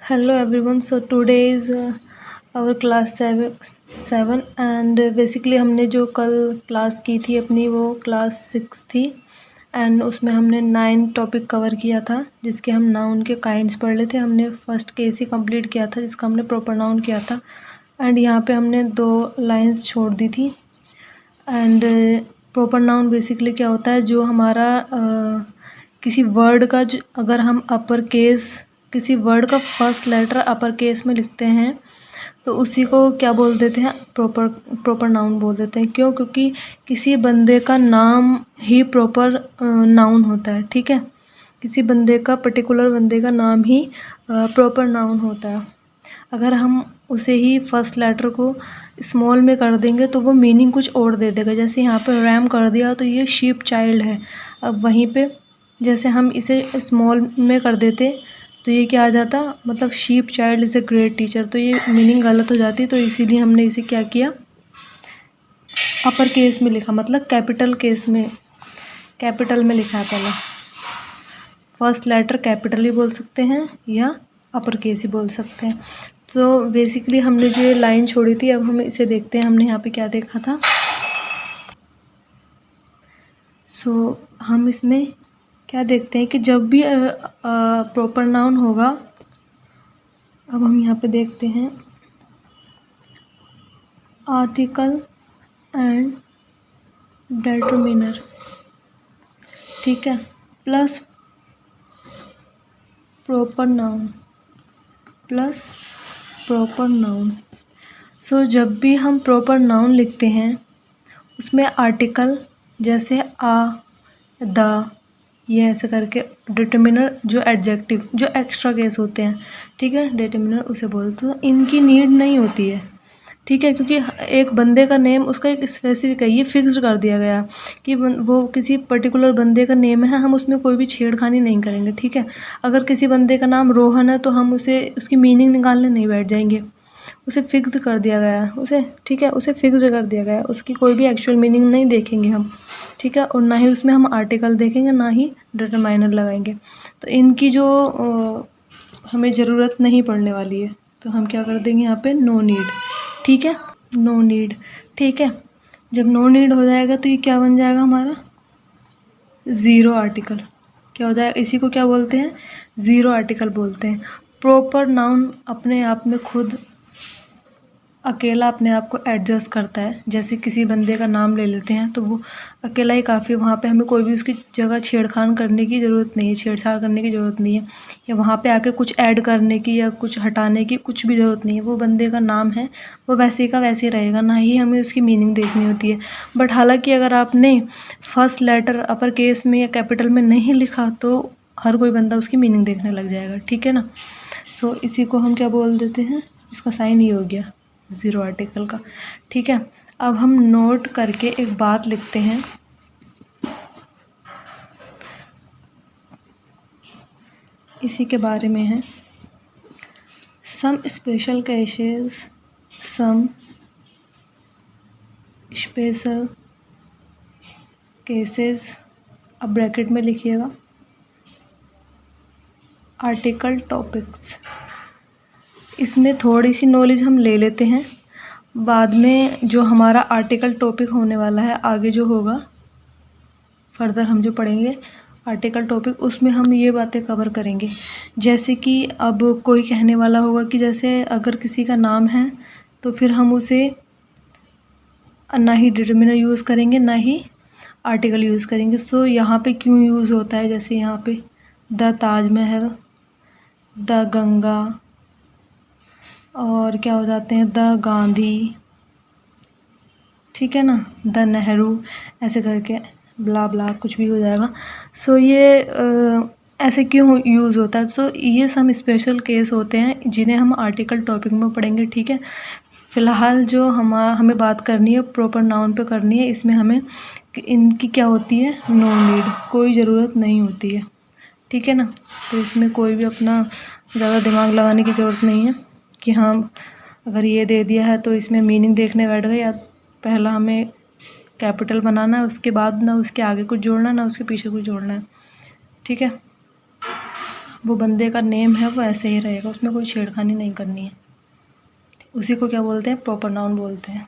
Hello everyone. So today is our class 7 and basically हमने जो कल क्लास की थी अपनी वो क्लास 6 थी एंड उसमें हमने 9 टॉपिक कवर किया था जिसके हम नाउन के काइंड्स पढ़ रहे थे। हमने फर्स्ट केस ही कंप्लीट किया था जिसका हमने प्रॉपर नाउन किया था एंड यहाँ पे हमने 2 लाइंस छोड़ दी थी। एंड प्रॉपर नाउन बेसिकली क्या होता है, जो हमारा किसी वर्ड का अगर हम अपर केस किसी वर्ड का फर्स्ट लेटर अपर केस में लिखते हैं तो उसी को क्या बोल देते हैं, प्रॉपर नाउन बोल देते हैं। क्यों? क्योंकि किसी बंदे का नाम ही प्रॉपर नाउन होता है। ठीक है, किसी बंदे का पर्टिकुलर बंदे का नाम ही प्रॉपर नाउन होता है। अगर हम उसे ही फर्स्ट लेटर को स्मॉल में कर देंगे तो वो मीनिंग कुछ और दे देगा। जैसे यहाँ पे रैम कर दिया तो ये शीप चाइल्ड है। अब वहीं पे जैसे हम इसे स्मॉल में कर देते तो ये क्या आ जाता, मतलब sheep child is a great teacher, तो ये मीनिंग गलत हो जाती। तो इसीलिए हमने इसे क्या किया, अपर केस में लिखा, मतलब कैपिटल में लिखा है। पहले फर्स्ट लेटर कैपिटल ही बोल सकते हैं या अपर केस ही बोल सकते हैं। तो बेसिकली हमने जो ये लाइन छोड़ी थी अब हम इसे देखते हैं। हमने यहाँ पे क्या देखा था, हम इसमें क्या देखते हैं कि जब भी प्रॉपर नाउन होगा, अब हम यहाँ पे देखते हैं आर्टिकल एंड डिटरमिनर, ठीक है, प्लस प्रॉपर नाउन। सो जब भी हम प्रॉपर नाउन लिखते हैं उसमें आर्टिकल जैसे आ, द, ये ऐसे करके, डिटरमिनर जो एडजेक्टिव जो एक्स्ट्रा केस होते हैं, ठीक है, डिटरमिनर उसे बोलते हैं। इनकी नीड नहीं होती है, ठीक है, क्योंकि एक बंदे का नेम उसका एक स्पेसिफिक है, ये फिक्स्ड कर दिया गया कि वो किसी पर्टिकुलर बंदे का नेम है, हम उसमें कोई भी छेड़खानी नहीं करेंगे। ठीक है, अगर किसी बंदे का नाम रोहन है तो हम उसे उसकी मीनिंग निकालने नहीं बैठ जाएंगे, उसे फिक्स कर दिया गया है उसे, ठीक है, उसे फिक्स कर दिया गया है, उसकी कोई भी एक्चुअल मीनिंग नहीं देखेंगे हम, ठीक है, और ना ही उसमें हम आर्टिकल देखेंगे ना ही डिटरमाइनर लगाएंगे। तो इनकी जो हमें ज़रूरत नहीं पड़ने वाली है, तो हम क्या कर देंगे यहाँ पे, नो नीड, ठीक है, नो नीड, ठीक है। जब नो नीड हो जाएगा तो ये क्या बन जाएगा हमारा, ज़ीरो आर्टिकल। क्या हो जाएगा, इसी को क्या बोलते हैं, ज़ीरो आर्टिकल बोलते हैं। प्रॉपर नाउन अपने आप में खुद अकेला अपने आप को एडजस्ट करता है। जैसे किसी बंदे का नाम ले लेते हैं तो वो अकेला ही काफ़ी, वहाँ पे हमें कोई भी उसकी जगह छेड़खान करने की ज़रूरत नहीं है, छेड़छाड़ करने की ज़रूरत नहीं है, या वहाँ पे आके कुछ ऐड करने की या कुछ हटाने की कुछ भी ज़रूरत नहीं है। वो बंदे का नाम है, वो वैसे का वैसे रहेगा, ना ही हमें उसकी मीनिंग देखनी होती है। बट हालाँकि अगर आपने फर्स्ट लेटर अपर केस में या कैपिटल में नहीं लिखा तो हर कोई बंदा उसकी मीनिंग देखने लग जाएगा, ठीक है ना। सो इसी को हम क्या बोल देते हैं, इसका साइन ये हो गया ज़ीरो आर्टिकल का, ठीक है। अब हम नोट करके एक बात लिखते हैं, इसी के बारे में है, सम स्पेशल केसेस, अब ब्रैकेट में लिखिएगा आर्टिकल टॉपिक्स। इसमें थोड़ी सी नॉलेज हम ले लेते हैं, बाद में जो हमारा आर्टिकल टॉपिक होने वाला है आगे जो होगा फर्दर हम जो पढ़ेंगे आर्टिकल टॉपिक, उसमें हम ये बातें कवर करेंगे। जैसे कि अब कोई कहने वाला होगा कि जैसे अगर किसी का नाम है तो फिर हम उसे ना ही डिटरमिनर यूज़ करेंगे ना ही आर्टिकल यूज़ करेंगे। सो यहाँ पे क्यों यूज़ होता है, जैसे यहाँ पे द ताजमहल, द गंगा, और क्या हो जाते हैं द गांधी, ठीक है ना, द नेहरू, ऐसे करके ब्ला ब्ला कुछ भी हो जाएगा। सो ये ऐसे क्यों यूज़ होता है, सो ये सब स्पेशल केस होते हैं जिन्हें हम आर्टिकल टॉपिक में पढ़ेंगे, ठीक है। फ़िलहाल जो हमें बात करनी है प्रॉपर नाउन पे करनी है, इसमें हमें इनकी क्या होती है, नो नीड, कोई ज़रूरत नहीं होती है, ठीक है ना। तो इसमें कोई भी अपना ज़्यादा दिमाग लगाने की ज़रूरत नहीं है कि हाँ अगर ये दे दिया है तो इसमें मीनिंग देखने बैठ गए, या पहला हमें कैपिटल बनाना है उसके बाद ना उसके आगे कुछ जोड़ना है ना उसके पीछे कुछ जोड़ना है, ठीक है। वो बंदे का नेम है वो ऐसे ही रहेगा, उसमें कोई छेड़खानी नहीं करनी है। उसी को क्या बोलते हैं, प्रॉपर नाउन बोलते हैं।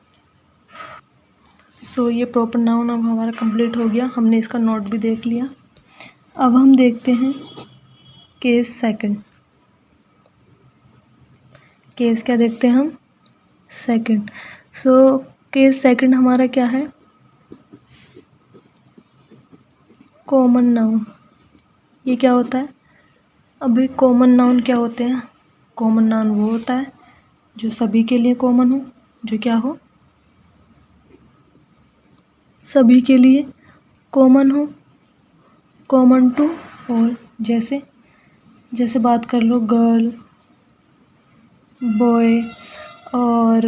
सो ये प्रॉपर नाउन अब हमारा कंप्लीट हो गया, हमने इसका नोट भी देख लिया। अब हम देखते हैं केस सेकंड। केस क्या देखते हैं हम, सेकंड। सो केस सेकंड हमारा क्या है, कॉमन नाउन। ये क्या होता है, अभी कॉमन नाउन क्या होते हैं, कॉमन नाउन वो होता है जो सभी के लिए कॉमन हो, जो क्या हो, सभी के लिए कॉमन हो, कॉमन टू ऑल। जैसे जैसे बात कर लो गर्ल, बॉय और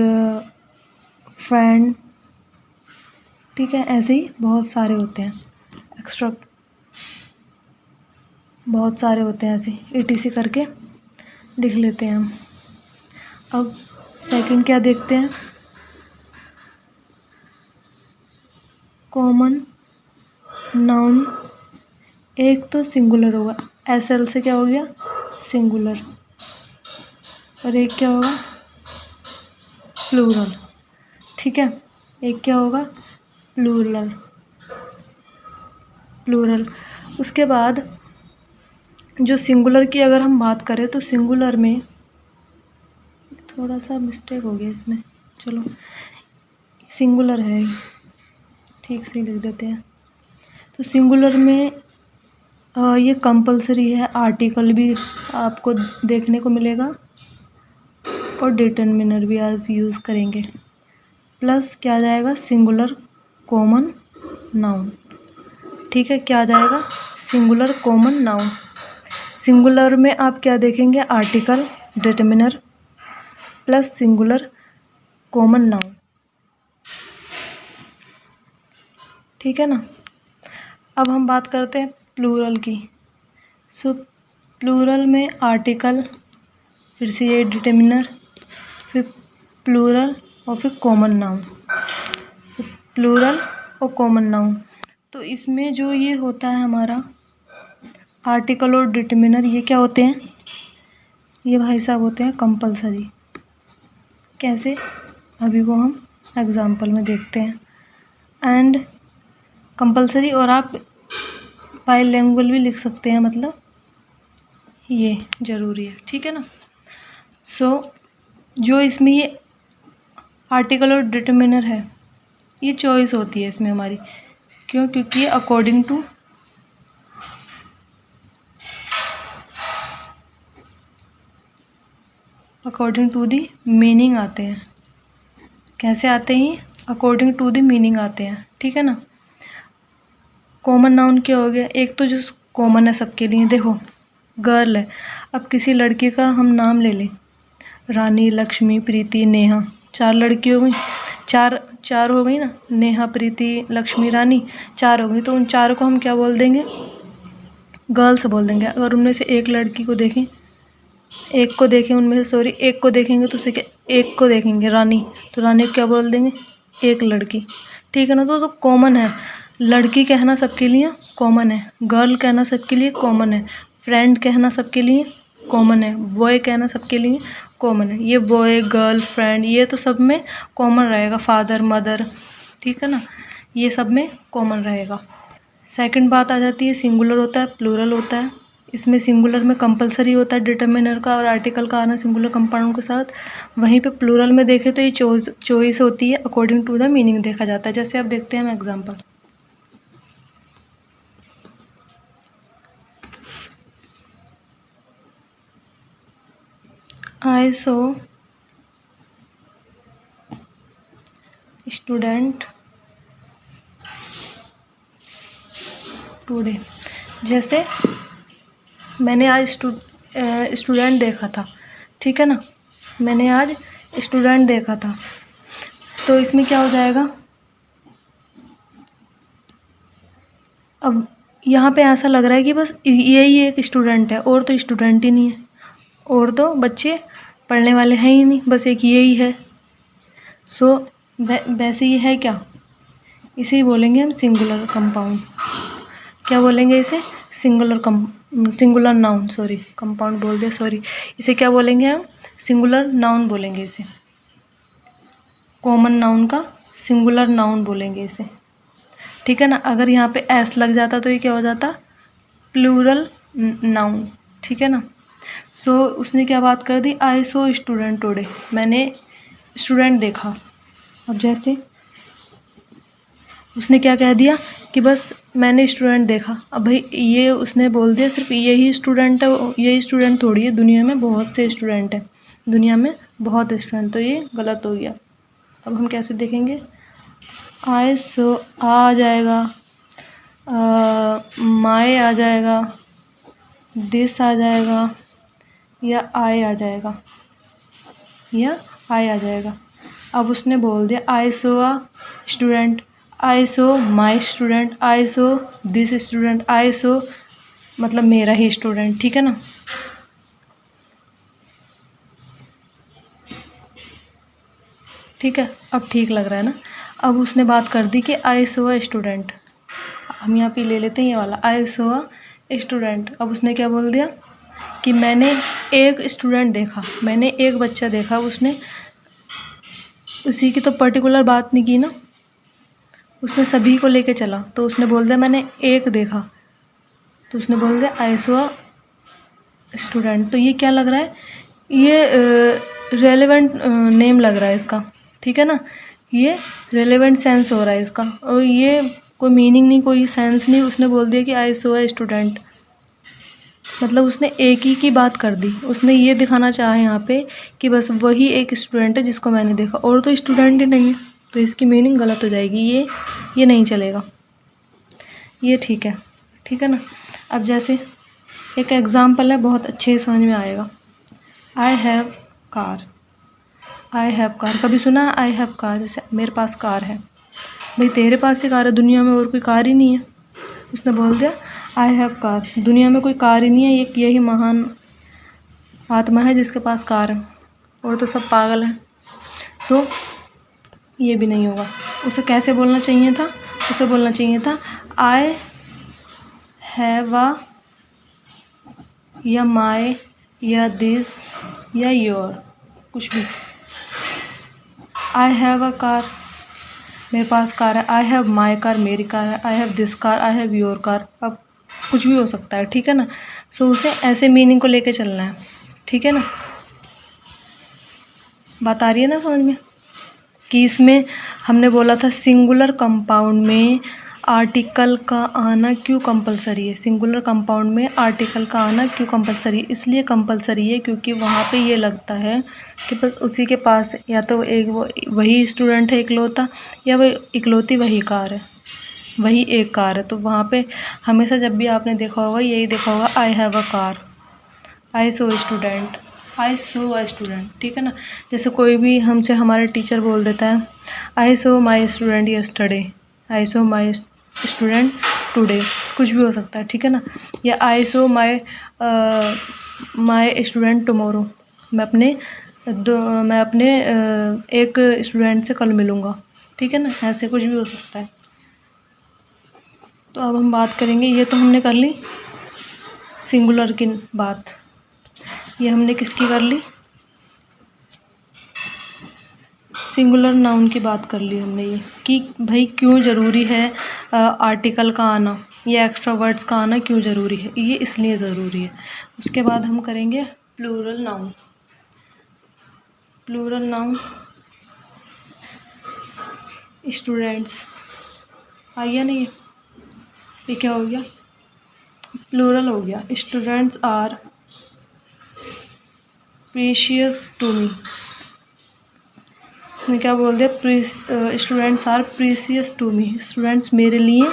फ्रेंड, ठीक है, ऐसे ही बहुत सारे होते हैं, एक्स्ट्रा बहुत सारे होते हैं, ऐसे ETC करके लिख लेते हैं हम। अब सेकंड क्या देखते हैं, कॉमन नाउन। एक तो सिंगुलर होगा, SL से क्या हो गया, सिंगुलर, और एक क्या होगा, प्लूरल, ठीक है, एक क्या होगा, प्लूरल, प्लूरल। उसके बाद जो सिंगुलर की अगर हम बात करें तो सिंगुलर में थोड़ा सा मिस्टेक हो गया इसमें, चलो सिंगुलर है, ठीक से लिख देते हैं। तो सिंगुलर में ये कंपलसरी है, आर्टिकल भी आपको देखने को मिलेगा और डिटरमिनर भी आप यूज़ करेंगे, प्लस क्या आ जाएगा, सिंगुलर कॉमन नाउन, ठीक है, क्या आ जाएगा, सिंगुलर कॉमन नाउन। सिंगुलर में आप क्या देखेंगे, article, determiner plus singular common noun, ठीक है ना। अब हम बात करते हैं प्लूरल की। सो प्लूरल में आर्टिकल, फिर से ये डिटरमिनर, फिर प्लूरल और फिर कॉमन नाउन, प्लूरल और कॉमन नाउन। तो इसमें जो ये होता है हमारा आर्टिकल और डिटरमिनर, ये क्या होते हैं, ये भाई साहब होते हैं कंपलसरी। कैसे, अभी वो हम एग्जाम्पल में देखते हैं। एंड कंपलसरी, और आप बाइलिंगुअल भी लिख सकते हैं, मतलब ये ज़रूरी है, ठीक है ना। सो जो इसमें ये आर्टिकल और डिटरमिनर है, ये चॉइस होती है इसमें हमारी, क्यों, क्योंकि ये अकॉर्डिंग टू दी मीनिंग आते हैं। कैसे आते हैं, अकॉर्डिंग टू दी मीनिंग आते हैं, ठीक है ना। कॉमन नाउन क्या हो गया, एक तो जो कॉमन है सबके लिए, देखो गर्ल है, अब किसी लड़की का हम नाम ले लें, रानी, लक्ष्मी, प्रीति, नेहा, 4 लड़की हो गई, चार हो गई ना, नेहा, प्रीति, लक्ष्मी, रानी, 4 हो गई। तो उन 4 को हम क्या बोल देंगे, गर्ल्स बोल देंगे। अगर उनमें से एक लड़की को देखें, एक को देखेंगे तो उसे क्या, एक को देखेंगे रानी, तो रानी को क्या बोल देंगे, एक लड़की, ठीक है ना। तो कॉमन है, लड़की कहना सबके लिए कॉमन है, गर्ल कहना सबके लिए कॉमन है, फ्रेंड कहना सबके लिए कॉमन है, बॉय कहना सबके लिए कॉमन है। ये बॉय, गर्ल, फ्रेंड, ये तो सब में कॉमन रहेगा, फादर, मदर, ठीक है ना, ये सब में कॉमन रहेगा। सेकंड बात आ जाती है, सिंगुलर होता है, प्लूरल होता है। इसमें सिंगुलर में कंपलसरी होता है डिटरमिनर का और आर्टिकल का आना सिंगुलर कंपाउंड के साथ। वहीं पे प्लूरल में देखें तो ये चॉइस होती है, अकॉर्डिंग टू द मीनिंग देखा जाता है। जैसे आप देखते हैं हम एग्जाम्पल, आई सो स्टूडेंट टुडे। जैसे मैंने आज स्टूडेंट देखा था, ठीक है ना, मैंने आज स्टूडेंट देखा था। तो इसमें क्या हो जाएगा, अब यहाँ पे ऐसा लग रहा है कि बस यही एक स्टूडेंट है, और तो स्टूडेंट ही नहीं है, और तो बच्चे पढ़ने वाले हैं ही नहीं, बस एक यही है। सो वैसे ये है क्या, इसे बोलेंगे हम सिंगुलर कंपाउंड। क्या बोलेंगे इसे, सिंगुलर नाउन, सॉरी कंपाउंड बोल दिया, सॉरी। इसे क्या बोलेंगे हम? सिंगुलर नाउन बोलेंगे इसे। कॉमन नाउन का सिंगुलर नाउन बोलेंगे इसे, ठीक है ना। अगर यहाँ पे एस लग जाता तो ये क्या हो जाता? प्लूरल नाउन, ठीक है ना। सो उसने क्या बात कर दी? आई सो स्टूडेंट टुडे, मैंने स्टूडेंट देखा। अब जैसे उसने क्या कह दिया कि बस मैंने स्टूडेंट देखा। अब भाई ये उसने बोल दिया सिर्फ यही स्टूडेंट है, यही स्टूडेंट थोड़ी है, दुनिया में बहुत से स्टूडेंट हैं, दुनिया में बहुत स्टूडेंट, तो ये गलत हो गया। अब हम कैसे देखेंगे? आई सो आ जाएगा, माय आ जाएगा, दिस आ जाएगा, या आई आ जाएगा, या आई आ जाएगा। अब उसने बोल दिया I saw a student, I saw my student, I saw this student, I saw मतलब मेरा ही स्टूडेंट, ठीक है ना। ठीक है, अब ठीक लग रहा है ना। अब उसने बात कर दी कि आई सो अ स्टूडेंट, हम यहाँ पे ले लेते हैं ये वाला, आई सो अ स्टूडेंट। अब उसने क्या बोल दिया कि मैंने एक स्टूडेंट देखा, मैंने एक बच्चा देखा। उसने उसी की तो पर्टिकुलर बात नहीं की ना, उसने सभी को लेके चला, तो उसने बोल दिया मैंने एक देखा, तो उसने बोल दिया आई सो अ स्टूडेंट। तो ये क्या लग रहा है? ये रेलेवेंट नेम लग रहा है इसका, ठीक है ना। ये रेलेवेंट सेंस हो रहा है इसका, और ये कोई मीनिंग नहीं, कोई सेंस नहीं। उसने बोल दिया कि आई सो अ स्टूडेंट, मतलब उसने एक ही की बात कर दी। उसने ये दिखाना चाहा यहाँ पे कि बस वही एक स्टूडेंट है जिसको मैंने देखा, और तो स्टूडेंट ही नहीं है, तो इसकी मीनिंग गलत हो जाएगी। ये नहीं चलेगा, ये ठीक है ना। अब जैसे एक एग्ज़ाम्पल है, बहुत अच्छे से समझ में आएगा। I have car, I have car, कभी सुना है आई हैव कार? जैसे मेरे पास कार है, भाई तेरे पास ही कार है, दुनिया में और कोई कार ही नहीं है। उसने बोल दिया आई हैव कार, दुनिया में कोई कार ही नहीं है, एक यही महान आत्मा है जिसके पास कार है, और तो सब पागल हैं। सो ये भी नहीं होगा। उसे कैसे बोलना चाहिए था? उसे बोलना चाहिए था आई हैव अ, या माय, या दिस, या योर, कुछ भी। आई हैव अ कार, मेरे पास कार है। आई हैव माय कार, मेरी कार है। I have this car, I have your car, अब कुछ भी हो सकता है, ठीक है ना। सो उसे ऐसे मीनिंग को लेके चलना है, ठीक है ना। बात आ रही है ना समझ में? कि इसमें हमने बोला था सिंगुलर कंपाउंड में आर्टिकल का आना क्यों कंपलसरी है। सिंगुलर कंपाउंड में आर्टिकल का आना क्यों कंपलसरी है? इसलिए कंपलसरी है क्योंकि वहाँ पे ये लगता है कि बस उसी के पास या तो एक वही स्टूडेंट है इकलौता, या वो इकलौती वही कार है, वही एक कार है। तो वहाँ पे हमेशा जब भी आपने देखा होगा यही देखा होगा, आई have a car, I so student, I saw a student, ठीक है ना। जैसे कोई भी हमसे हमारे टीचर बोल देता है I saw my student yesterday, I saw my student today, कुछ भी हो सकता है, ठीक है ना। या आई सो माई स्टूडेंट टुमारो, मैं अपने एक स्टूडेंट से कल मिलूँगा, ठीक है ना। ऐसे कुछ भी हो सकता है। तो अब हम बात करेंगे, ये तो हमने कर ली सिंगुलर की बात, ये हमने किसकी कर ली? सिंगुलर नाउन की बात कर ली हमने, ये कि भाई क्यों ज़रूरी है आर्टिकल का आना या एक्स्ट्रा वर्ड्स का आना क्यों ज़रूरी है, ये इसलिए ज़रूरी है। उसके बाद हम करेंगे plural noun. Plural noun students आ गया नहीं, ये क्या हो गया? प्लूरल हो गया। Students are precious to me, उसने क्या बोल दिया? Students are precious to me, students मेरे लिए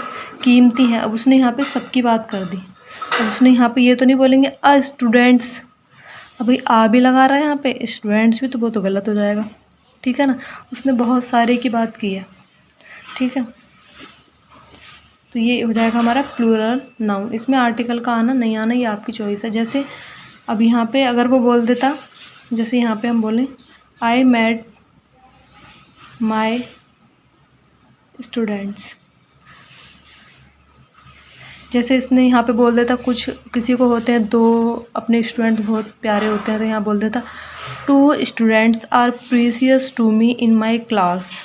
कीमती हैं। अब उसने यहाँ पे सबकी बात कर दी। अब उसने यहाँ पे ये तो नहीं बोलेंगे अ स्टूडेंट्स, अब भाई आ भी लगा रहा है यहाँ पे, स्टूडेंट्स भी, तो वो तो गलत हो जाएगा, ठीक है ना। उसने बहुत सारे की बात की है, ठीक है। तो ये हो जाएगा हमारा प्लूरल नाउन। इसमें आर्टिकल का आना नहीं आना ये आपकी चॉइस है। जैसे अब यहाँ पे अगर वो बोल देता, जैसे यहाँ पे हम बोलें आई मेट माई स्टूडेंट्स, जैसे इसने यहाँ पे बोल देता, कुछ किसी को होते हैं 2 अपने स्टूडेंट बहुत प्यारे होते हैं, तो यहाँ बोल देता 2 students are precious to me in my class.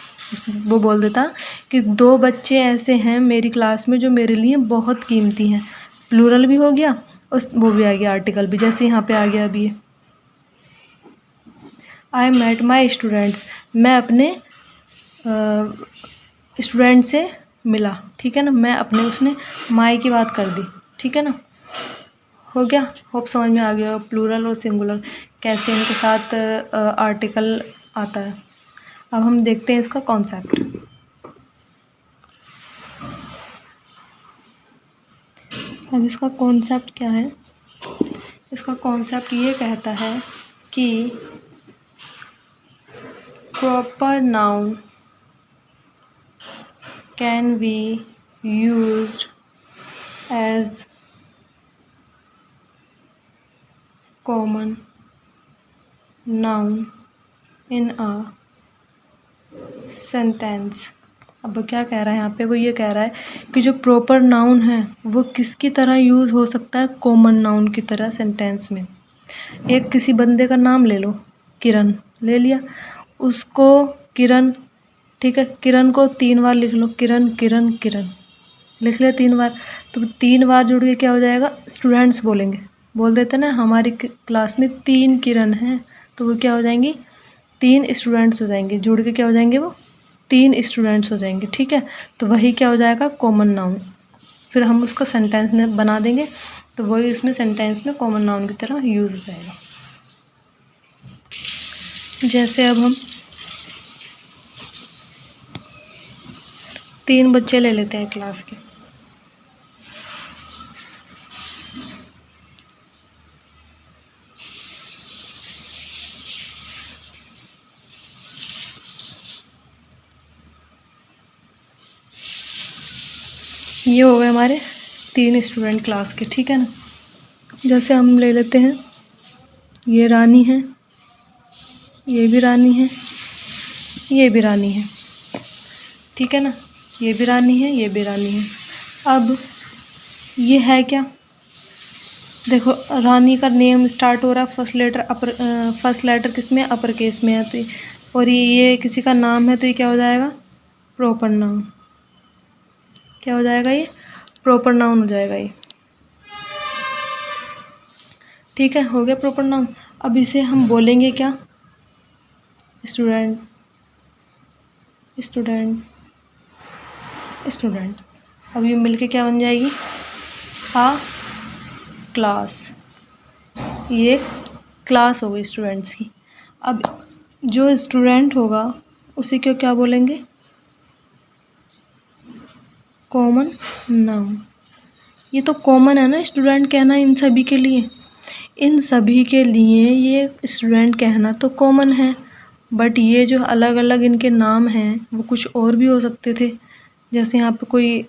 वो बोल देता कि 2 बच्चे ऐसे हैं मेरी क्लास में जो मेरे लिए बहुत कीमती हैं। प्लूरल भी हो गया और वो भी आ गया आर्टिकल भी, जैसे यहाँ पे आ गया अभी। आई मेट माई स्टूडेंट्स, मैं अपने स्टूडेंट से मिला, ठीक है ना। मैं अपने, उसने माई की बात कर दी, ठीक है ना। हो गया, होप समझ में आ गया प्लूरल और सिंगुलर कैसे इनके साथ आर्टिकल आता है। अब हम देखते हैं इसका कॉन्सेप्ट। अब इसका कॉन्सेप्ट क्या है? इसका कॉन्सेप्ट ये कहता है कि proper noun can be used as common noun in a sentence। अब क्या कह रहा है यहाँ पे? वो ये कह रहा है कि जो प्रॉपर नाउन है वो किसकी तरह यूज़ हो सकता है? कॉमन नाउन की तरह सेंटेंस में। एक किसी बंदे का नाम ले लो, किरण ले लिया, उसको किरण, ठीक है, किरण को 3 बार लिख लो, किरण किरण किरण लिख लिया 3 बार, तो 3 बार जुड़ के क्या हो जाएगा? स्टूडेंट्स बोलेंगे, बोल देते ना हमारी क्लास में 3 किरण हैं, तो वो क्या हो जाएंगी? 3 स्टूडेंट्स हो जाएंगे, जुड़ के क्या हो जाएंगे? वो 3 स्टूडेंट्स हो जाएंगे, ठीक है। तो वही क्या हो जाएगा? Common noun. फिर हम उसका सेंटेंस में बना देंगे, तो वही उसमें सेंटेंस में कॉमन नाउन की तरह यूज़ हो जाएगा। जैसे अब हम 3 बच्चे ले लेते हैं क्लास के। ये हो गए हमारे 3 स्टूडेंट क्लास के, ठीक है ना। जैसे हम ले लेते हैं, ये रानी है, ये भी रानी है, ये भी रानी है, ठीक है ना। ये भी रानी है, ये भी रानी है। अब ये है क्या? देखो रानी का नेम स्टार्ट हो रहा है फर्स्ट लेटर किस में? अपर केस में है, तो और ये किसी का नाम है, तो ये क्या हो जाएगा? Proper noun. क्या हो जाएगा? ये प्रॉपर नाउन हो जाएगा ये, ठीक है। हो गया प्रॉपर नाउन। अब इसे हम बोलेंगे क्या? Student student student. अब ये मिलके क्या बन जाएगी? आ क्लास। ये क्लास हो गई स्टूडेंट्स की। अब जो स्टूडेंट होगा उसे क्यों क्या बोलेंगे? Common noun. ये तो कॉमन है ना स्टूडेंट कहना इन सभी के लिए, इन सभी के लिए ये स्टूडेंट कहना तो कॉमन है। बट ये जो अलग अलग इनके नाम हैं वो कुछ और भी हो सकते थे। जैसे यहाँ पे कोई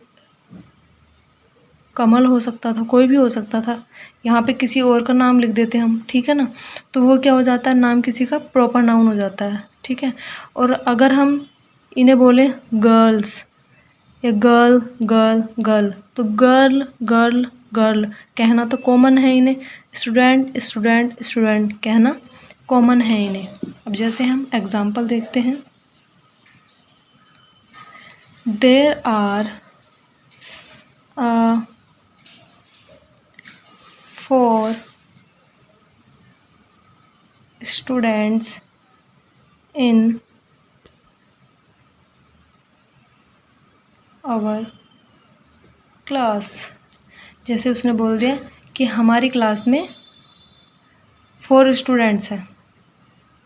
कमल हो सकता था, कोई भी हो सकता था। यहाँ पे किसी और का नाम लिख देते हम, ठीक है ना, तो वो क्या हो जाता है? नाम किसी का प्रॉपर नाउन हो जाता है, ठीक है। और अगर हम इन्हें बोले गर्ल्स या गर्ल गर्ल गर्ल, तो गर्ल गर्ल गर्ल कहना तो कॉमन है इन्हें। स्टूडेंट स्टूडेंट स्टूडेंट कहना कॉमन है इन्हें। अब जैसे हम एग्जाम्पल देखते हैं, there are 4 students in our class. जैसे उसने बोल दिया कि हमारी क्लास में 4 स्टूडेंट्स हैं।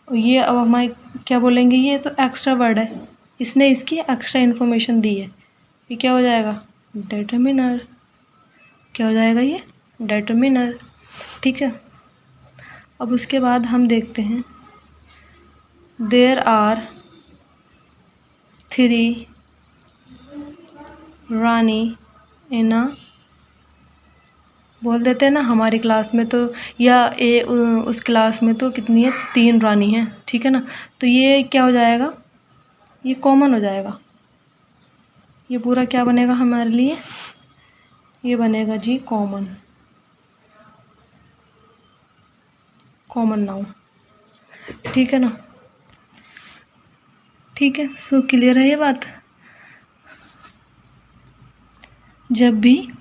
ये अब हमारे क्या बोलेंगे? ये तो एक्स्ट्रा वर्ड है, इसने इसकी एक्स्ट्रा इन्फॉर्मेशन दी है, ये क्या हो जाएगा? डिटरमिनर। क्या हो जाएगा? ये डिटरमिनर, ठीक है। अब उसके बाद हम देखते हैं, देयर आर 3 रानी इन अ, बोल देते हैं ना हमारी क्लास में तो, या उस क्लास में तो कितनी है? 3 रानी हैं, ठीक है ना। तो ये क्या हो जाएगा? ये कॉमन हो जाएगा। ये पूरा क्या बनेगा हमारे लिए? ये बनेगा जी कॉमन, कॉमन नाउन। ठीक है ना? ठीक है, सो क्लियर है ये बात। जब भी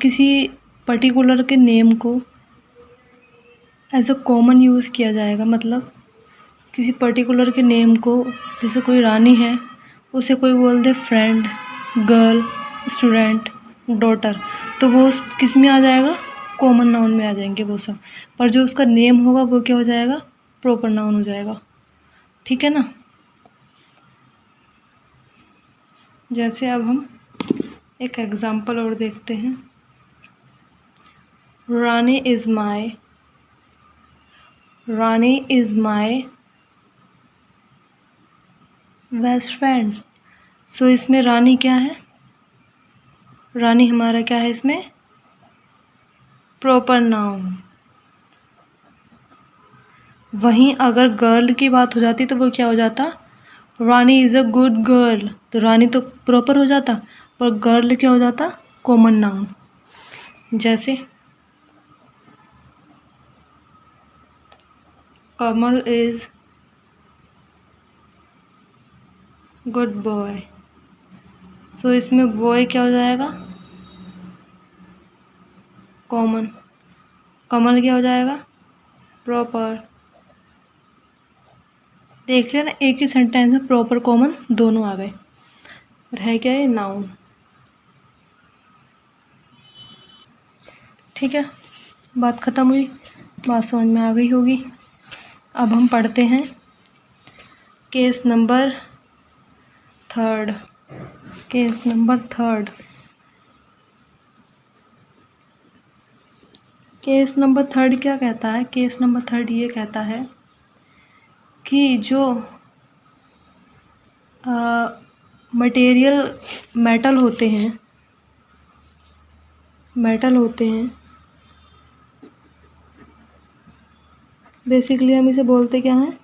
किसी पर्टिकुलर के नेम को एज अ कॉमन यूज़ किया जाएगा, मतलब किसी पर्टिकुलर के नेम को, जैसे कोई रानी है, उसे कोई बोल दे फ्रेंड, गर्ल, स्टूडेंट, डॉटर, तो वो किस में आ जाएगा? कॉमन नाउन में आ जाएंगे वो सब। पर जो उसका नेम होगा वो क्या हो जाएगा? प्रॉपर नाउन हो जाएगा। ठीक है ना? जैसे अब हम एक एग्जाम्पल और देखते हैं। रानी इज़ माई बेस्ट फ्रेंड। सो इसमें रानी क्या है? रानी हमारा क्या है इसमें? Proper noun. वहीं अगर गर्ल की बात हो जाती तो वो क्या हो जाता? रानी इज़ अ गुड गर्ल, तो रानी तो प्रॉपर हो जाता, पर गर्ल क्या हो जाता? Common noun. जैसे कमल इज़ गुड बॉय। सो इसमें बॉय क्या हो जाएगा? कॉमन। कमल क्या हो जाएगा? प्रॉपर। देख लिया ना, एक ही सेंटेंस में प्रॉपर कॉमन दोनों आ गए। और है क्या ये? नाउन। ठीक है, बात ख़त्म हुई, बात समझ में आ गई होगी। अब हम पढ़ते हैं case number third. Case number third. Case number third क्या कहता है? केस नंबर थर्ड ये कहता है कि जो मटेरियल मेटल होते हैं, बेसिकली हम इसे बोलते क्या हैं?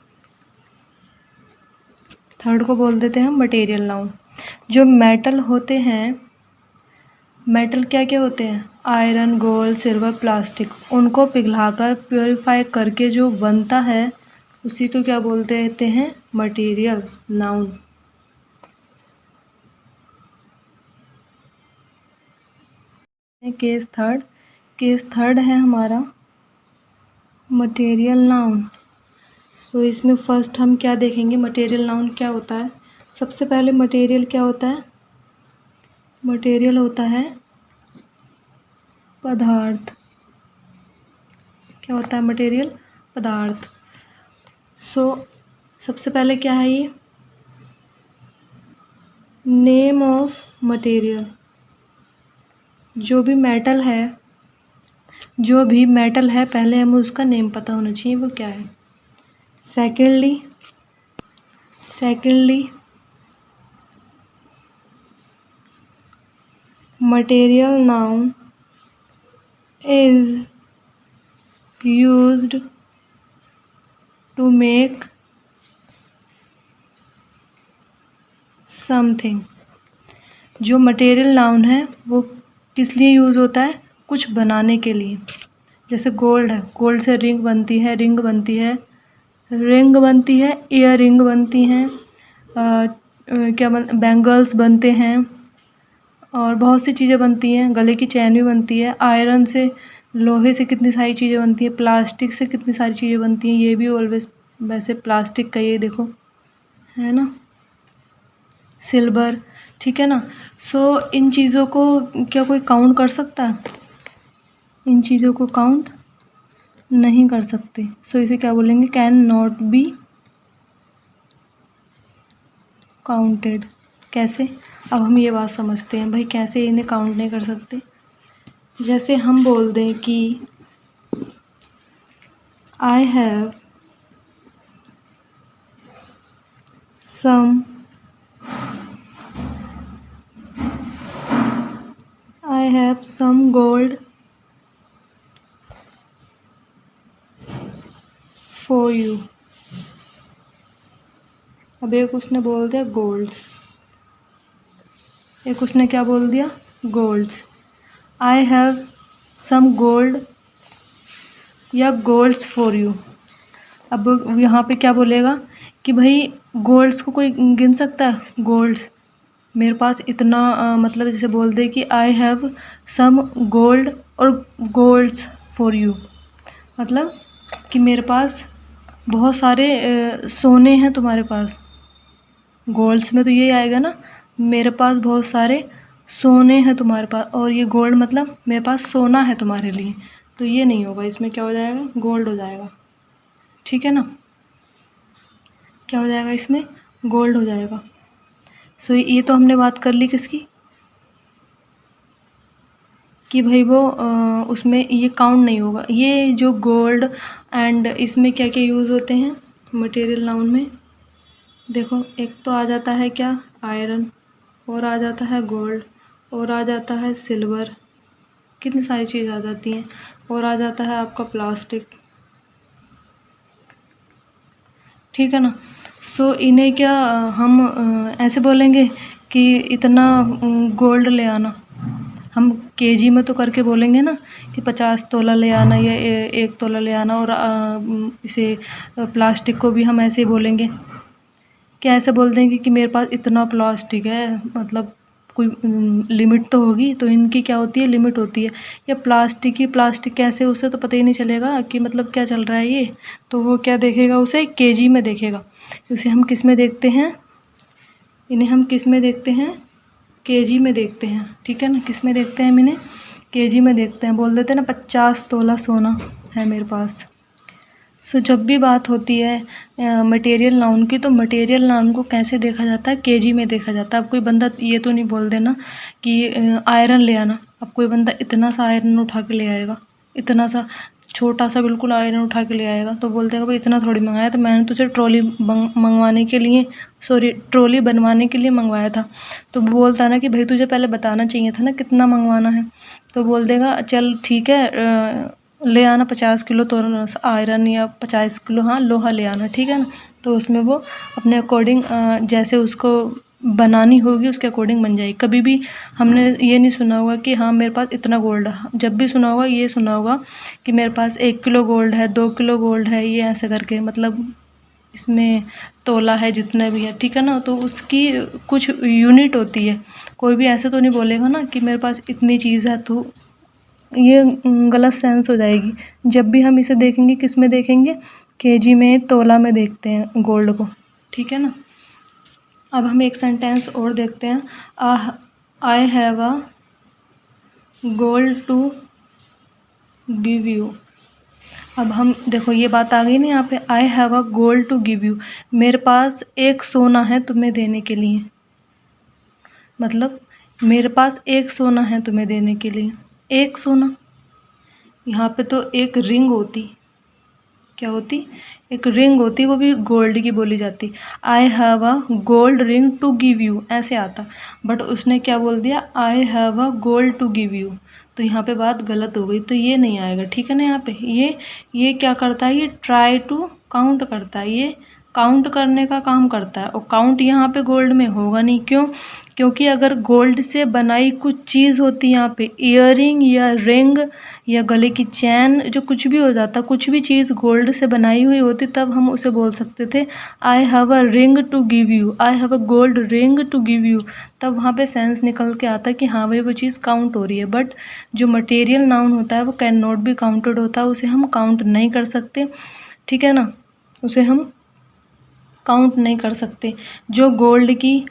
थर्ड को बोल देते हैं मटेरियल नाउन। जो मेटल होते हैं, मेटल क्या क्या होते हैं? आयरन, गोल्ड, सिल्वर, प्लास्टिक, उनको पिघलाकर प्योरीफाई करके जो बनता है उसी को क्या बोलते रहते हैं? Material noun. केस थर्ड है हमारा मटेरियल नाउन। सो इसमें फर्स्ट हम क्या देखेंगे? मटेरियल नाउन क्या होता है? सबसे पहले मटेरियल क्या होता है? मटेरियल होता है पदार्थ। क्या होता है मटेरियल? पदार्थ। सो सबसे पहले क्या है ये? Name of material. जो भी मेटल है पहले हमें उसका नेम पता होना चाहिए, वो क्या है। Secondly material noun is used to make something। जो मटेरियल नाउन है वो किस लिए यूज़ होता है? कुछ बनाने के लिए। जैसे गोल्ड है, गोल्ड से रिंग बनती है, ईयर रिंग बनती हैं, बैंगल्स बनते हैं, और बहुत सी चीज़ें बनती हैं, गले की चैन भी बनती है। आयरन से, लोहे से कितनी सारी चीज़ें बनती हैं, प्लास्टिक से कितनी सारी चीज़ें बनती हैं। ये भी ऑलवेज वैसे प्लास्टिक का, ये देखो है ना, सिल्वर। ठीक है ना? सो इन चीज़ों को क्या कोई काउंट कर सकता है? इन चीज़ों को काउंट नहीं कर सकते। सो इसे क्या बोलेंगे? Can not be counted. कैसे? अब हम ये बात समझते हैं भाई, कैसे इन्हें काउंट नहीं कर सकते। जैसे हम बोल दें कि I have some gold for you. अब एक उसने बोल दिया गोल्ड्स, एक उसने क्या बोल दिया? गोल्ड्स। आई हैव सम गोल्ड या गोल्ड्स फॉर यू। अब यहाँ पे क्या बोलेगा कि भाई गोल्ड्स को कोई गिन सकता है? गोल्ड्स मेरे पास इतना मतलब जैसे बोल दे कि आई हैव सम गोल्ड और गोल्ड्स फॉर यू, मतलब कि मेरे पास बहुत सारे सोने हैं तुम्हारे पास। गोल्ड्स में तो यही आएगा ना, मेरे पास बहुत सारे सोने हैं तुम्हारे पास, और ये गोल्ड मतलब मेरे पास सोना है तुम्हारे लिए, तो ये नहीं होगा, इसमें क्या हो जाएगा? गोल्ड हो जाएगा। ठीक है ना, क्या हो जाएगा इसमें? गोल्ड हो जाएगा। सो ये तो हमने बात कर ली किसकी, कि भाई वो उसमें ये काउंट नहीं होगा। ये जो गोल्ड एंड इसमें क्या क्या यूज़ होते हैं मटेरियल नाउन में, देखो एक तो आ जाता है क्या? आयरन, और आ जाता है गोल्ड, और आ जाता है सिल्वर, कितनी सारी चीज़ आ जाती हैं, और आ जाता है आपका प्लास्टिक। ठीक है ना। सो इन्हें क्या हम ऐसे बोलेंगे कि इतना गोल्ड ले आना, हम केजी में तो करके बोलेंगे ना कि 50 तोला ले आना या 1 तोला ले आना, और इसे प्लास्टिक को भी हम ऐसे ही बोलेंगे। क्या ऐसे बोल देंगे कि मेरे पास इतना प्लास्टिक है, मतलब कोई लिमिट तो होगी, तो इनकी क्या होती है? लिमिट होती है। या प्लास्टिक ही प्लास्टिक कैसे, उसे तो पता ही नहीं चलेगा कि मतलब क्या चल रहा है ये, तो वो क्या देखेगा? उसे केजी में देखेगा। उसे हम किस में देखते हैं? इन्हें हम किस में देखते हैं? केजी में देखते हैं। ठीक है ना, किस में देखते हैं हम इन्हें? केजी में देखते हैं। बोल देते हैं ना 50 तोला सोना है मेरे पास। सो जब भी बात होती है मटेरियल नाउन की, तो मटेरियल नाउन को कैसे देखा जाता है? केजी में देखा जाता है। अब कोई बंदा ये तो नहीं बोल देना कि आयरन ले आना। अब कोई बंदा इतना सा आयरन उठा के ले आएगा, इतना सा छोटा सा बिल्कुल आयरन उठा के ले आएगा, तो बोल देगा भाई इतना थोड़ी मंगाया था, मैंने तुझे ट्रॉली मंगवाने के लिए, सॉरी ट्रॉली बनवाने के लिए मंगवाया था। तो बोलता ना कि भाई तुझे पहले बताना चाहिए था ना कितना मंगवाना है, तो बोल देगा चल ठीक है ले आना 50 किलो तो आयरन, या 50 किलो हाँ लोहा ले आना। ठीक है ना, तो उसमें वो अपने अकॉर्डिंग जैसे उसको बनानी होगी उसके अकॉर्डिंग बन जाएगी। कभी भी हमने ये नहीं सुना होगा कि हाँ मेरे पास इतना गोल्ड है। जब भी सुना होगा ये सुना होगा कि मेरे पास 1 किलो गोल्ड है, 2 किलो गोल्ड है, ये ऐसे करके, मतलब इसमें तोला है जितना भी है। ठीक है ना, तो उसकी कुछ यूनिट होती है। कोई भी ऐसे तो नहीं बोलेगा ना कि मेरे पास इतनी चीज़ है, तो ये गलत सेंस हो जाएगी। जब भी हम इसे देखेंगे किस में देखेंगे? केजी में, तोला में देखते हैं गोल्ड को। ठीक है ना। अब हम एक सेंटेंस और देखते हैं। I have a gold to give you. अब हम देखो ये बात आ गई ना यहाँ पे, I have a gold to give you, मेरे पास एक सोना है तुम्हें देने के लिए, मतलब मेरे पास एक सोना है तुम्हें देने के लिए। एक सोना, यहाँ पे तो एक रिंग होती, क्या होती? एक रिंग होती, वो भी गोल्ड की बोली जाती। I have a gold ring to give you ऐसे आता, बट उसने क्या बोल दिया? I have a gold to give you, तो यहाँ पे बात गलत हो गई, तो ये नहीं आएगा। ठीक है ना, यहाँ पे ये क्या करता है? ये ट्राई टू काउंट करता है, ये काउंट करने का काम करता है, और काउंट यहाँ पे गोल्ड में होगा नहीं। क्यों? क्योंकि अगर गोल्ड से बनाई कुछ चीज़ होती यहाँ पे, ईयरिंग या रिंग या गले की चैन, जो कुछ भी हो जाता, कुछ भी चीज़ गोल्ड से बनाई हुई होती, तब हम उसे बोल सकते थे I have a ring to give you, I have a gold ring to give you, तब वहाँ पे सेंस निकल के आता कि हाँ भाई वो चीज़ काउंट हो रही है। बट जो मटेरियल नाउन होता है वो कैन नॉट बी काउंटेड होता है, उसे हम काउंट नहीं कर सकते। ठीक है ना, उसे हम काउंट नहीं कर सकते। जो गोल्ड की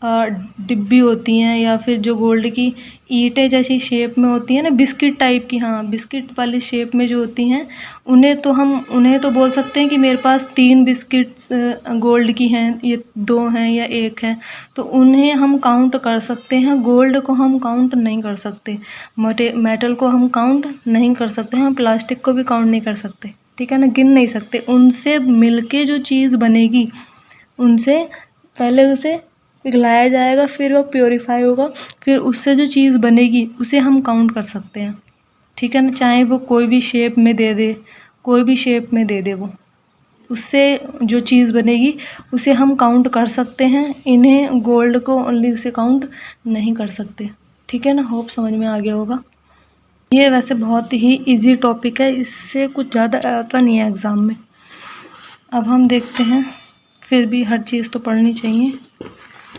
डिब्बी होती हैं, या फिर जो गोल्ड की ईंटें जैसी शेप में होती हैं ना, बिस्किट टाइप की, हाँ बिस्किट वाली शेप में जो होती हैं, उन्हें तो बोल सकते हैं कि मेरे पास 3 बिस्किट्स गोल्ड की हैं, ये 2 हैं या 1 है, तो उन्हें हम काउंट कर सकते हैं। गोल्ड को हम काउंट नहीं कर सकते, मेटल को हम काउंट नहीं कर सकते, हम प्लास्टिक को भी काउंट नहीं कर सकते। ठीक है ना, गिन नहीं सकते। उनसे मिलके जो चीज़ बनेगी, उनसे पहले उसे पिघलाया जाएगा, फिर वो प्योरीफाई होगा, फिर उससे जो चीज़ बनेगी उसे हम काउंट कर सकते हैं। ठीक है ना, चाहे वो कोई भी शेप में दे दे, कोई भी शेप में दे दे, वो उससे जो चीज़ बनेगी उसे हम काउंट कर सकते हैं। इन्हें गोल्ड को ओनली उसे काउंट नहीं कर सकते। ठीक है ना, होप समझ में आ गया होगा। ये वैसे बहुत ही इजी टॉपिक है, इससे कुछ ज़्यादा आता नहीं है एग्ज़ाम में। अब हम देखते हैं, फिर भी हर चीज़ तो पढ़नी चाहिए,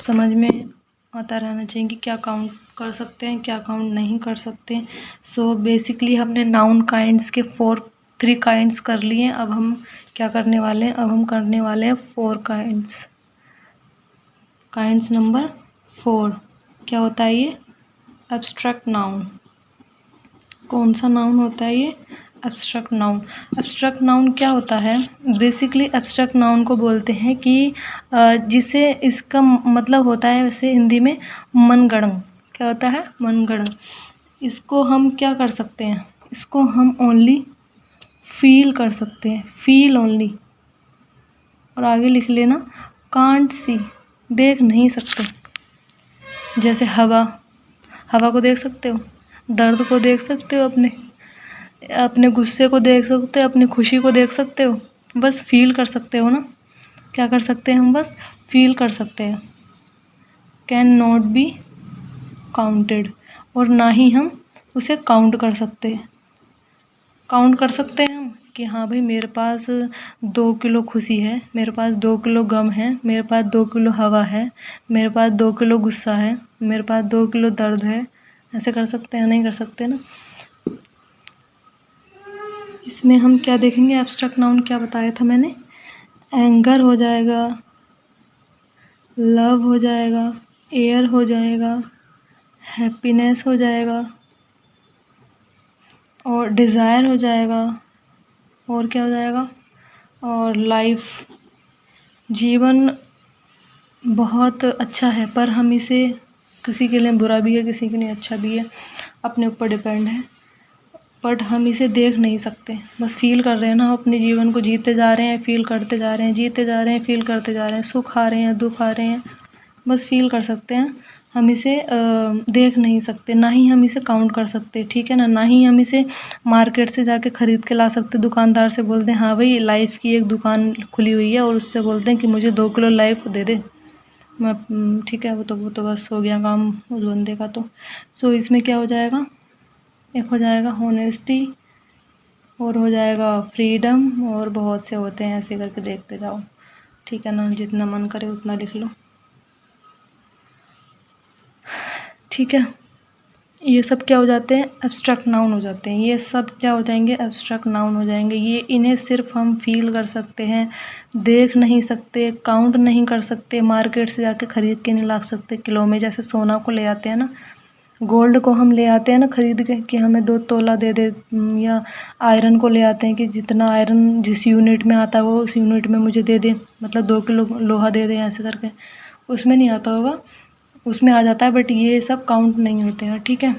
समझ में आता रहना चाहिए कि क्या काउंट कर सकते हैं, क्या काउंट नहीं कर सकते। सो बेसिकली हमने नाउन काइंड्स के 3 काइंड्स कर लिए। अब हम क्या करने वाले हैं, अब हम करने वाले हैं 4 काइंड्स। काइंड्स नंबर 4 क्या होता है ये? Abstract noun. कौन सा नाउन होता है ये? Abstract noun. एब्स्ट्रैक्ट नाउन क्या होता है? बेसिकली एब्स्ट्रैक्ट नाउन को बोलते हैं कि जिसे इसका मतलब होता है वैसे हिंदी में मनगढ़ंत। क्या होता है? मनगढ़ंत। इसको हम क्या कर सकते हैं? इसको हम ओनली फील कर सकते हैं, फील ओनली। और आगे लिख लेना कांट सी, देख नहीं सकते। जैसे हवा, हवा को देख सकते हो, दर्द को देख सकते हो, अपने गुस्से को देख सकते हो, अपनी खुशी को देख सकते हो, बस फील कर सकते हो ना। क्या कर सकते हैं हम? बस फील कर सकते हैं। कैन नॉट बी काउंटेड, और ना ही हम उसे काउंट कर सकते हैं। काउंट कर सकते हैं हम कि हाँ भाई मेरे पास 2 किलो खुशी है, मेरे पास 2 किलो गम है, मेरे पास 2 किलो हवा है, मेरे पास 2 किलो गुस्सा है, मेरे पास 2 किलो दर्द है। ऐसे कर सकते हैं? नहीं कर सकते ना। इसमें हम क्या देखेंगे? एब्स्ट्रैक्ट नाउन क्या बताया था मैंने? एंगर हो जाएगा, लव हो जाएगा, एयर हो जाएगा, हैप्पीनेस हो जाएगा, और डिज़ायर हो जाएगा, और क्या हो जाएगा? और लाइफ। जीवन बहुत अच्छा है, पर हम इसे, किसी के लिए बुरा भी है, किसी के लिए अच्छा भी है, अपने ऊपर डिपेंड है। बट हम इसे देख नहीं सकते, बस फील कर रहे हैं ना, अपने जीवन को जीते जा रहे हैं, फील करते जा रहे हैं, जीते जा रहे हैं, फील करते जा रहे हैं। सुख आ रहे हैं, दुख आ रहे हैं, बस फील कर सकते हैं। हम इसे देख नहीं सकते, ना ही हम इसे काउंट कर सकते, ठीक है ना। ना ही हम इसे मार्केट से जाके ख़रीद के ला सकते, दुकानदार से बोलते हैं हाँ भाई लाइफ की एक दुकान खुली हुई है, और उससे बोलते हैं कि मुझे 2 किलो लाइफ दे दे, मैं ठीक है। वो तो बस हो गया काम उस बंदे का। तो सो इसमें क्या हो जाएगा? एक हो जाएगा होनेस्टी, और हो जाएगा फ्रीडम, और बहुत से होते हैं, ऐसे करके देखते जाओ, ठीक है ना। जितना मन करे उतना लिख लो, ठीक है। ये सब क्या हो जाते हैं? एब्स्ट्रैक्ट नाउन हो जाते हैं। ये सब क्या हो जाएंगे? एब्स्ट्रैक्ट नाउन हो जाएंगे। ये इन्हें सिर्फ हम फील कर सकते हैं, देख नहीं सकते, काउंट नहीं कर सकते, मार्केट से जाके ख़रीद के नहीं ला सकते किलो में। जैसे सोना को ले आते हैं ना, गोल्ड को हम ले आते हैं ना ख़रीद के कि हमें 2 तोला दे दे, या आयरन को ले आते हैं कि जितना आयरन जिस यूनिट में आता है वो उस यूनिट में मुझे दे दे, मतलब 2 किलो लोहा दे दे, ऐसे करके। उसमें नहीं आता होगा, उसमें आ जाता है, बट ये सब काउंट नहीं होते हैं, ठीक है।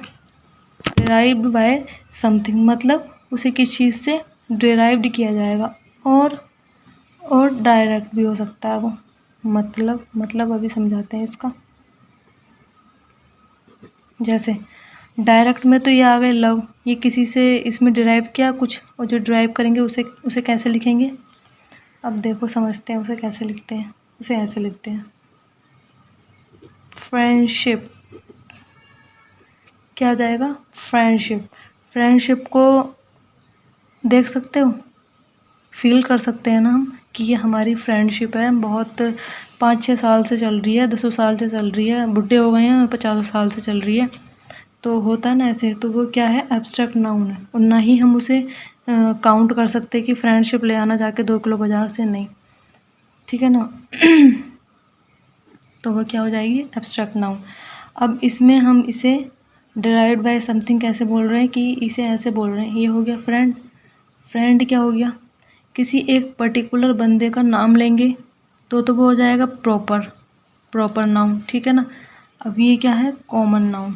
डिराइव्ड बाय समथिंग, मतलब उसे किस चीज़ से डिराइव्ड किया जाएगा। और डायरेक्ट भी हो सकता है वो, मतलब अभी समझाते हैं इसका। जैसे डायरेक्ट में तो ये आ गए लव, ये किसी से इसमें डिराइव किया कुछ, और जो डिराइव करेंगे उसे कैसे लिखेंगे? अब देखो समझते हैं उसे कैसे लिखते हैं। उसे ऐसे लिखते हैं, फ्रेंडशिप। क्या आ जाएगा? फ्रेंडशिप। फ्रेंडशिप को देख सकते हो, फील कर सकते हैं ना हम कि ये हमारी फ्रेंडशिप है, बहुत 5-6 साल से चल रही है, 10 साल से चल रही है, बुढ़े हो गए हैं, 50 साल से चल रही है। तो होता है ना ऐसे, तो वो क्या है? एब्स्ट्रैक्ट नाउन है। और ना ही हम उसे काउंट कर सकते कि फ्रेंडशिप ले आना जाके 2 किलो बाज़ार से, नहीं, ठीक है ना। तो वो क्या हो जाएगी? Abstract noun. अब इसमें हम इसे डिराइव्ड बाय समथिंग कैसे बोल रहे हैं कि इसे ऐसे बोल रहे हैं, ये हो गया फ्रेंड। फ्रेंड क्या हो गया? किसी एक पर्टिकुलर बंदे का नाम लेंगे तो वो हो जाएगा प्रॉपर नाउन, ठीक है ना। अब ये क्या है? Common noun.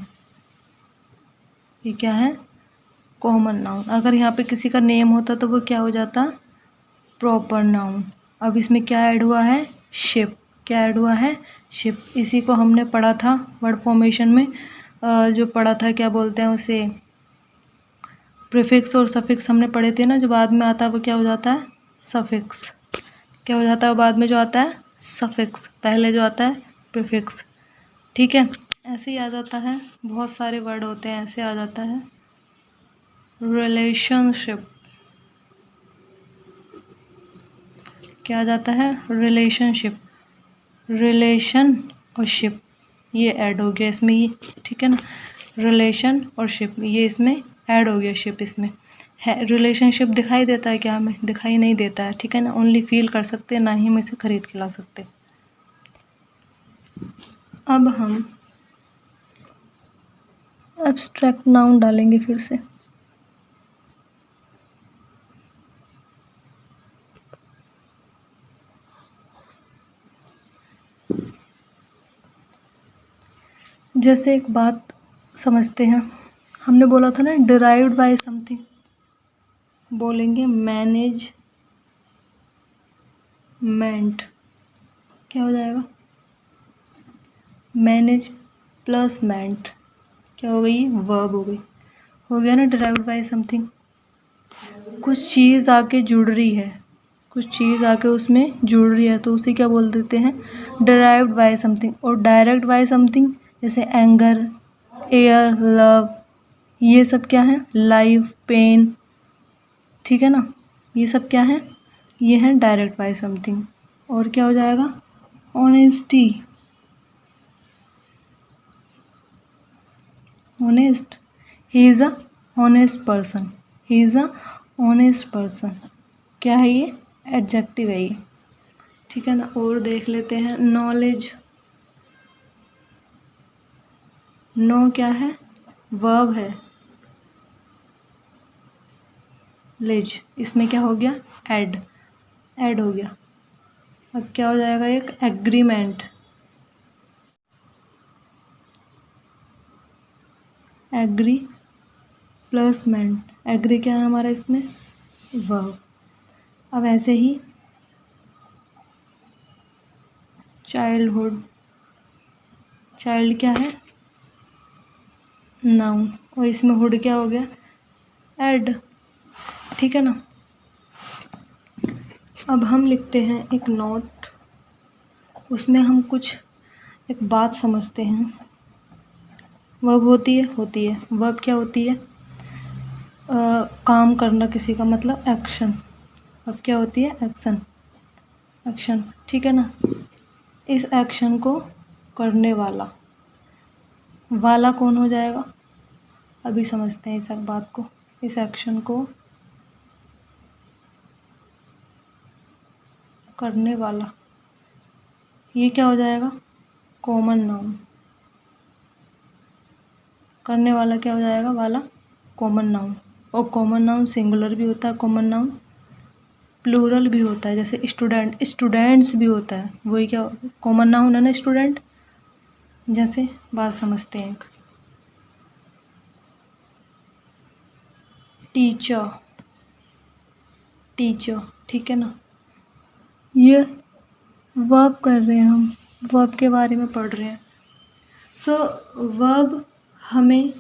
ये क्या है? Common noun. अगर यहाँ पे किसी का नेम होता तो वो क्या हो जाता? Proper noun. अब इसमें क्या ऐड हुआ है? शिप। क्या ऐड हुआ है? शिप। इसी को हमने पढ़ा था वर्ड फॉर्मेशन में, जो पढ़ा था, क्या बोलते हैं उसे, प्रीफिक्स और सफिक्स हमने पढ़े थे ना। जो बाद में आता है वो क्या हो जाता है? सफिक्स। क्या हो जाता है बाद में जो आता है? सफिक्स। पहले जो आता है प्रीफिक्स, ठीक है। ऐसे ही आ जाता है, बहुत सारे वर्ड होते हैं, ऐसे आ जाता है रिलेशनशिप। क्या आ जाता है? रिलेशनशिप। रिलेशन और शिप ये ऐड हो गया इसमें, ये ठीक है ना। रिलेशन और शिप ये इसमें ऐड हो गया, शिप इसमें है। रिलेशनशिप दिखाई देता है क्या? हमें दिखाई नहीं देता है, ठीक है ना। ओनली फील कर सकते हैं, ना ही हम इसे खरीद के ला सकते। अब हम एब्स्ट्रैक्ट नाउन डालेंगे फिर से। जैसे एक बात समझते हैं, हमने बोला था ना डिराइव्ड बाय समथिंग, बोलेंगे मैनेजमेंट। क्या हो जाएगा? मैनेज प्लस मेंट क्या हो गई? वर्ब हो गई। हो गया ना डिराइव्ड बाय समथिंग। कुछ चीज़ आके जुड़ रही है, कुछ चीज़ आके उसमें जुड़ रही है तो उसे क्या बोल देते हैं? Derived bye something. और डायरेक्ट बाय समथिंग जैसे एंगर, एयर, लव, ये सब क्या है? लाइफ, पेन, ठीक है ना। ये सब क्या है? ये है डायरेक्ट बाय समथिंग। और क्या हो जाएगा? Honesty, honest, he is a honest person, he is a honest person. क्या है ये? एडजेक्टिव है ये, ठीक है ना। और देख लेते हैं नॉलेज। नो क्या है? वर्ब है। लेज इसमें क्या हो गया? ऐड हो गया। अब क्या हो जाएगा? एक एग्रीमेंट। एग्री प्लस मेंट। एग्री क्या है हमारा इसमें? वर्ब। अब ऐसे ही चाइल्डहुड, चाइल्ड क्या है? नाउन। और इसमें हुड क्या हो गया? ऐड, ठीक है ना। अब हम लिखते हैं एक नोट, उसमें हम कुछ एक बात समझते हैं। वर्ब होती है वर्ब क्या होती है? काम करना किसी का, मतलब एक्शन। अब क्या होती है? एक्शन, ठीक है ना। इस एक्शन को करने वाला, वाला कौन हो जाएगा? अभी समझते हैं इस बात को। इस एक्शन को करने वाला, ये क्या हो जाएगा? Common noun. करने वाला क्या हो जाएगा? वाला कॉमन नाउन। और कॉमन नाउन सिंगुलर भी होता है, कॉमन नाउन प्लूरल भी होता है। जैसे स्टूडेंट, स्टूडेंट्स भी होता है, वही क्या कॉमन नाउन है ना, स्टूडेंट। जैसे बात समझते हैं एक टीचर, ठीक है ना। ये वर्ब कर रहे हैं हम, वर्ब के बारे में पढ़ रहे हैं। सो वर्ब हमें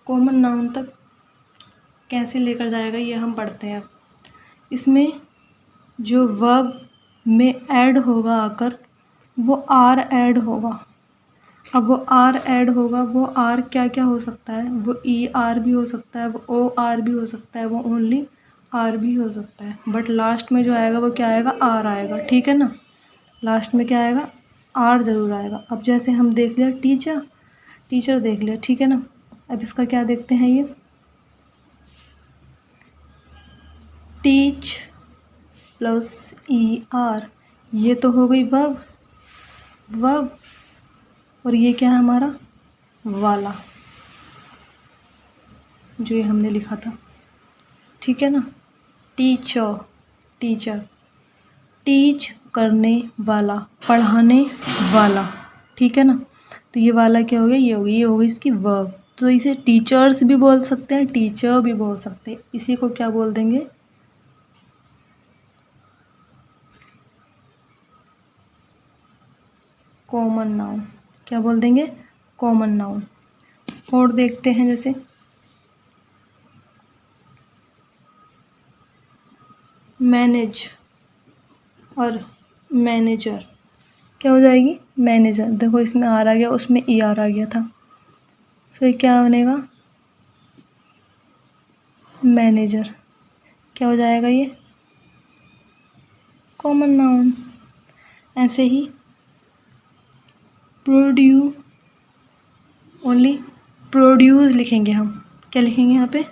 कॉमन नाउन तक कैसे लेकर जाएगा ये हम पढ़ते हैं। इसमें जो वर्ब में ऐड होगा आकर, वो आर ऐड होगा। अब वो आर ऐड होगा, वो आर क्या क्या हो सकता है? वो ई आर भी हो सकता है, वो ओ आर भी हो सकता है, वो ओनली आर भी हो सकता है। बट लास्ट में जो आएगा वो क्या आएगा? आर आएगा, ठीक है ना। लास्ट में क्या आएगा? आर ज़रूर आएगा। अब जैसे हम देख लिया टीचर देख लिया, ठीक है ना। अब इसका क्या देखते हैं? ये टीच प्लस ई आर, ये तो हो गई वर्ब। और ये क्या है हमारा? वाला, जो ये हमने लिखा था, ठीक है ना। टीचर, टीच करने वाला, पढ़ाने वाला, ठीक है ना। तो ये वाला क्या हो गया? ये हो गई इसकी वर्ब। तो इसे टीचर्स भी बोल सकते हैं, टीचर भी बोल सकते हैं। इसी को क्या बोल देंगे? Common noun. क्या बोल देंगे? Common noun. और देखते हैं जैसे मैनेज और मैनेजर, क्या हो जाएगी, मैनेजर। देखो इसमें आर आ गया, उसमें ई आर आ गया था, सो ये क्या बनेगा, मैनेजर। क्या हो जाएगा ये, कॉमन नाउन। ऐसे ही ओनली प्रोड्यूस लिखेंगे हम, क्या लिखेंगे यहाँ पे,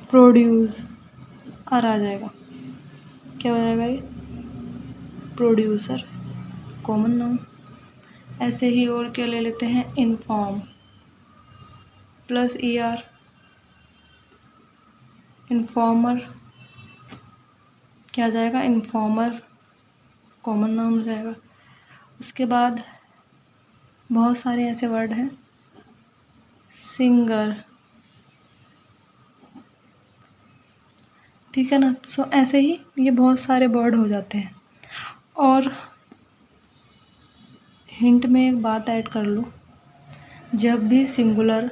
प्रोड्यूस, आर आ जाएगा, क्या हो जाएगा ये, प्रोड्यूसर, कॉमन नाउन। ऐसे ही और क्या ले लेते हैं, inform plus E R, informer, क्या जाएगा, इन्फॉर्मर, कॉमन नाउन हो जाएगा। उसके बाद बहुत सारे ऐसे वर्ड हैं, सिंगर, ठीक है ना। सो ऐसे ही ये बहुत सारे वर्ड हो जाते हैं। और हिंट में एक बात ऐड कर लो, जब भी सिंगुलर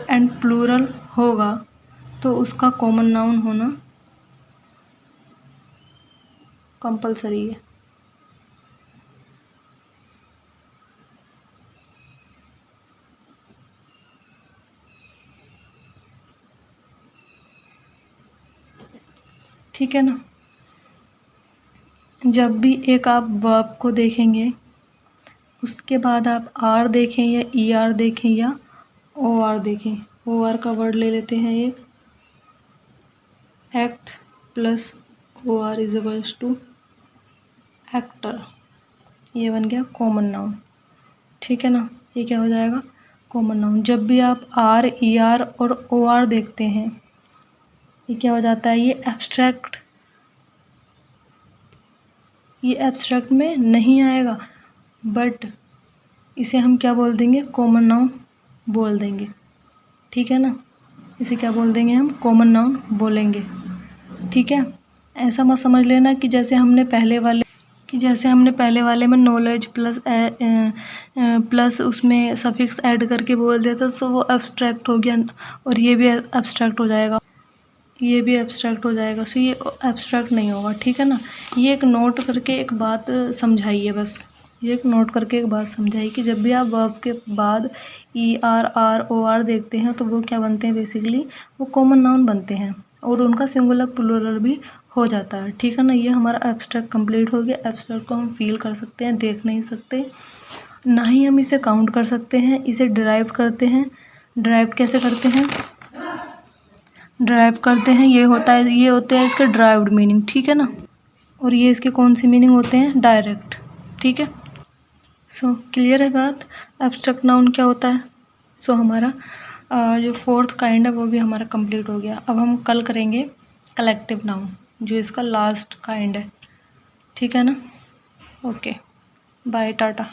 एंड प्लूरल होगा तो उसका कॉमन नाउन होना कंपलसरी है। ठीक है ना। जब भी एक आप वर्ब को देखेंगे उसके बाद आप आर देखें या ई आर देखें या ओ आर देखें, ओ आर का वर्ड ले लेते हैं एक, act plus O R is equals to actor, ये बन गया कॉमन नाउन। ठीक है ना, ये क्या हो जाएगा, कॉमन नाउन। जब भी आप आर ई आर और ओ आर देखते हैं ये क्या हो जाता है, ये एब्स्ट्रैक्ट, ये एब्स्ट्रैक्ट में नहीं आएगा, बट इसे हम क्या बोल देंगे, कॉमन नाउन बोल देंगे। ठीक है ना, इसे क्या बोल देंगे हम, कॉमन नाउन बोलेंगे। ठीक है, ऐसा मत समझ लेना कि जैसे हमने पहले वाले में नॉलेज प्लस उसमें सफिक्स ऐड करके बोल दिया था तो वो एब्स्ट्रैक्ट हो गया, और ये भी एब्स्ट्रैक्ट हो जाएगा, ये भी एब्स्ट्रैक्ट हो जाएगा। सो ये एब्स्ट्रैक्ट नहीं होगा। ठीक है ना, ये एक नोट करके एक बात समझाइए, बस ये एक नोट करके एक बात समझाइए कि जब भी आप वर्ब के बाद E R R O R देखते हैं तो वो क्या बनते हैं, बेसिकली वो कॉमन नाउन बनते हैं और उनका सिंगुलर प्लूरल भी हो जाता है। ठीक है ना, ये हमारा एब्स्ट्रैक्ट कंप्लीट हो गया। एब्स्ट्रैक्ट को हम फील कर सकते हैं, देख नहीं सकते, ना ही हम इसे काउंट कर सकते हैं, इसे डिराइव करते हैं। डिराइव कैसे करते हैं, ड्राइव करते हैं, ये होते हैं इसके ड्राइव्ड मीनिंग। ठीक है ना, और ये इसके कौन से मीनिंग होते हैं, डायरेक्ट। ठीक है, सो क्लियर है बात, एब्स्ट्रैक्ट नाउन क्या होता है। सो हमारा जो फोर्थ काइंड है वो भी हमारा कंप्लीट हो गया। अब हम कल करेंगे कलेक्टिव नाउन, जो इसका लास्ट काइंड है। ठीक है ना, ओके, बाय, टाटा।